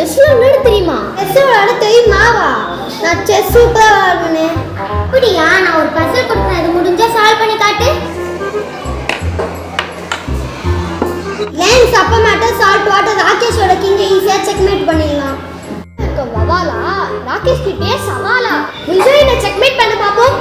செஸ்ல விளையாட தெரியுமா? செஸ் விளையாட தெரியுமாவா? நான் செஸ் சூப்பரா விளையாடுவேன். அப்படியா? நான் ஒரு பசில் கொடுத்தேன், அது முடிஞ்சா சால்வ் பண்ணி காட்டு. லேன்ஸ் அப்ப மேட்டர் சால்ட் வாட்டர் ராகேஷோட கிங்க ஈஸியா செக்மேட் பண்ணிடலாம். வவாலா ராகேஷ் கிட்டே சவாலா? முடிஞ்சா என்ன செக்மேட் பண்ண பாப்போம்.